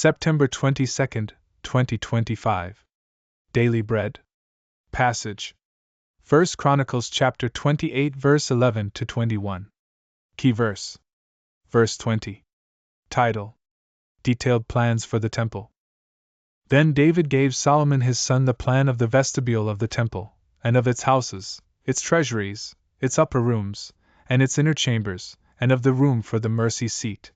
September 22nd, 2025. Daily Bread. Passage. 1 Chronicles chapter 28 verse 11 to 21. Key verse. Verse 20. Title. Detailed plans for the temple. Then David gave Solomon his son the plan of the vestibule of the temple, and of its houses, its treasuries, its upper rooms, and its inner chambers, and of the room for the mercy seat,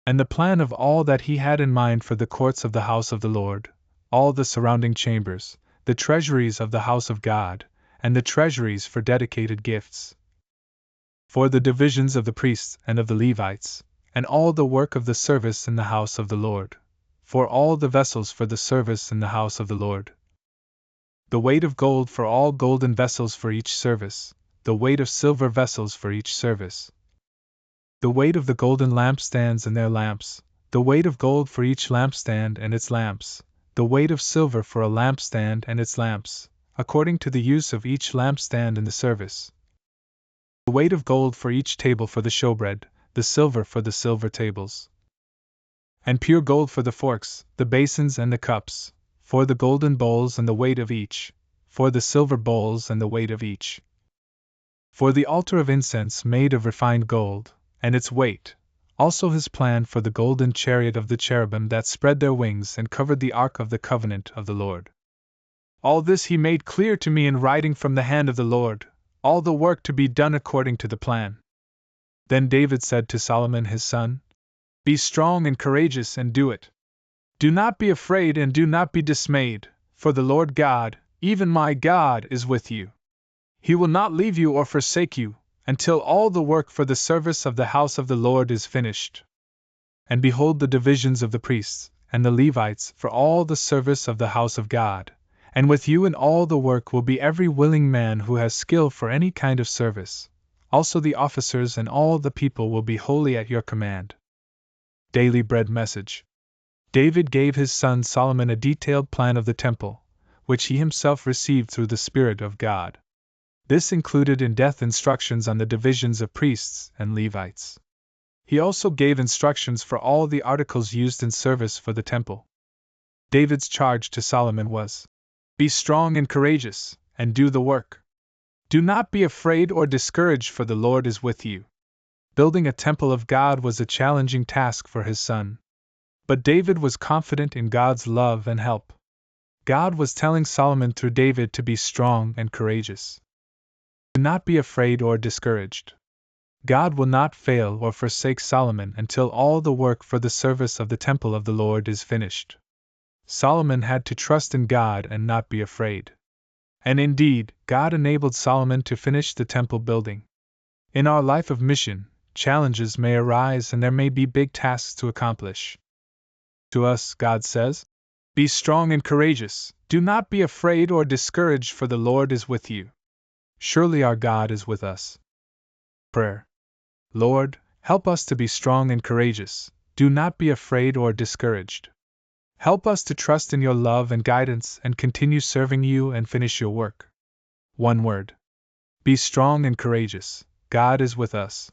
and the plan of all that he had in mind for the courts of the house of the Lord, all the surrounding chambers, the treasuries of the house of God, and the treasuries for dedicated gifts, for the divisions of the priests and of the Levites, and all the work of the service in the house of the Lord, for all the vessels for the service in the house of the Lord, the weight of gold for all golden vessels for each service, the weight of silver vessels for each service, the weight of the golden lampstands and their lamps, the weight of gold for each lampstand and its lamps, the weight of silver for a lampstand and its lamps, according to the use of each lampstand in the service, the weight of gold for each table for the showbread, the silver for the silver tables, and pure gold for the forks, the basins and the cups, for the golden bowls and the weight of each, for the silver bowls and the weight of each, for the altar of incense made of refined gold, and its weight, also his plan for the golden chariot of the cherubim that spread their wings and covered the ark of the covenant of the Lord. All this he made clear to me in writing from the hand of the Lord, all the work to be done according to the plan. Then David said to Solomon his son, "Be strong and courageous and do it. Do not be afraid and do not be dismayed, for the Lord God, even my God, is with you. He will not leave you or forsake you, until all the work for the service of the house of the Lord is finished. And behold the divisions of the priests and the Levites for all the service of the house of God, and with you in all the work will be every willing man who has skill for any kind of service. Also the officers and all the people will be wholly at your command." Daily Bread Message. David gave his son Solomon a detailed plan of the temple, which he himself received through the Spirit of God. This included in-depth instructions on the divisions of priests and Levites. He also gave instructions for all the articles used in service for the temple. David's charge to Solomon was, "Be strong and courageous, and do the work. Do not be afraid or discouraged, for the Lord is with you." Building a temple of God was a challenging task for his son. But David was confident in God's love and help. God was telling Solomon through David to be strong and courageous. Do not be afraid or discouraged. God will not fail or forsake Solomon until all the work for the service of the temple of the Lord is finished. Solomon had to trust in God and not be afraid. And indeed, God enabled Solomon to finish the temple building. In our life of mission, challenges may arise and there may be big tasks to accomplish. To us, God says, "Be strong and courageous, do not be afraid or discouraged, for the Lord is with you." Surely our God is with us. Prayer. Lord, help us to be strong and courageous, do not be afraid or discouraged. Help us to trust in your love and guidance and continue serving you and finish your work. One word. Be strong and courageous, God is with us.